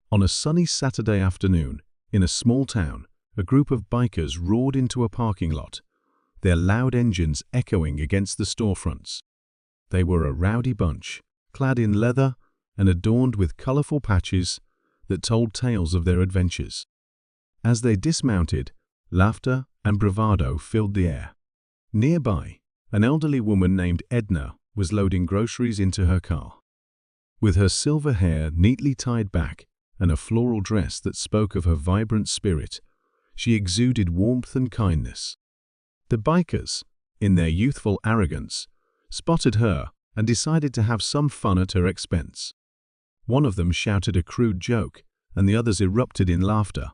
On a sunny Saturday afternoon, in a small town, a group of bikers roared into a parking lot, their loud engines echoing against the storefronts. They were a rowdy bunch, clad in leather and adorned with colorful patches that told tales of their adventures. As they dismounted, laughter and bravado filled the air. Nearby, an elderly woman named Edna was loading groceries into her car. With her silver hair neatly tied back and a floral dress that spoke of her vibrant spirit, she exuded warmth and kindness. The bikers, in their youthful arrogance, spotted her and decided to have some fun at her expense. One of them shouted a crude joke, and the others erupted in laughter,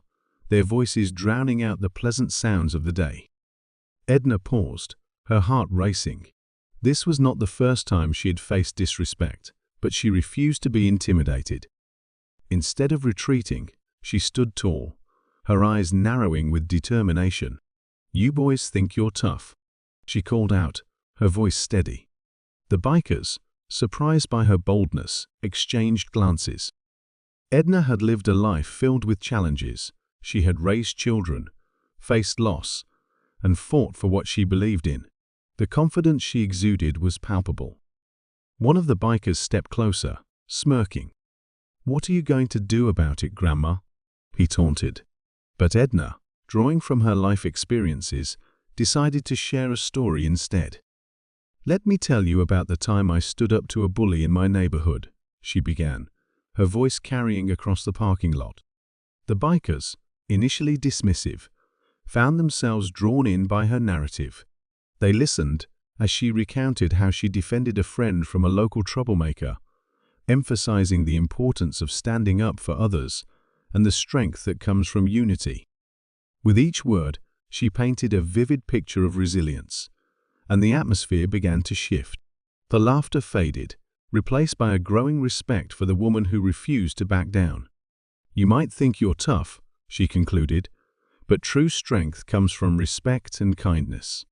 their voices drowning out the pleasant sounds of the day. Edna paused, her heart racing. This was not the first time she had faced disrespect, but she refused to be intimidated. Instead of retreating, she stood tall, her eyes narrowing with determination. "You boys think you're tough," she called out, her voice steady. The bikers, surprised by her boldness, exchanged glances. Edna had lived a life filled with challenges. She had raised children, faced loss, and fought for what she believed in. The confidence she exuded was palpable. One of the bikers stepped closer, smirking. "What are you going to do about it, Grandma?" he taunted. But Edna, drawing from her life experiences, decided to share a story instead. "Let me tell you about the time I stood up to a bully in my neighborhood," she began, her voice carrying across the parking lot. The bikers, initially dismissive, found themselves drawn in by her narrative. They listened as she recounted how she defended a friend from a local troublemaker, emphasizing the importance of standing up for others and the strength that comes from unity. With each word, she painted a vivid picture of resilience, and the atmosphere began to shift. The laughter faded, replaced by a growing respect for the woman who refused to back down. "You might think you're tough," she concluded, "but true strength comes from respect and kindness."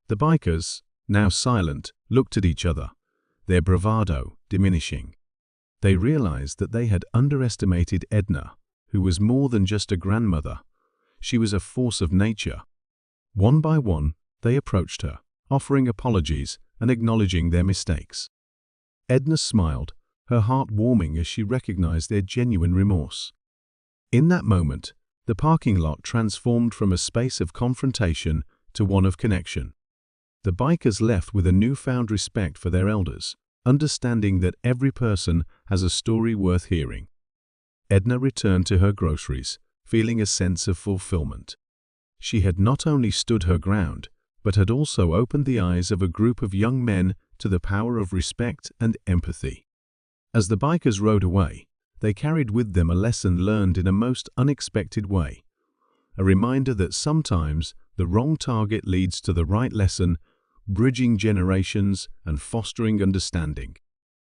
The bikers, now silent, looked at each other, their bravado diminishing. They realized that they had underestimated Edna, who was more than just a grandmother. She was a force of nature. One by one, they approached her, offering apologies and acknowledging their mistakes. Edna smiled, her heart warming as she recognized their genuine remorse. In that moment, the parking lot transformed from a space of confrontation to one of connection. The bikers left with a newfound respect for their elders, understanding that every person has a story worth hearing. Edna returned to her groceries, feeling a sense of fulfillment. She had not only stood her ground, but had also opened the eyes of a group of young men to the power of respect and empathy. As the bikers rode away, they carried with them a lesson learned in a most unexpected way, a reminder that sometimes the wrong target leads to the right lesson, bridging generations and fostering understanding.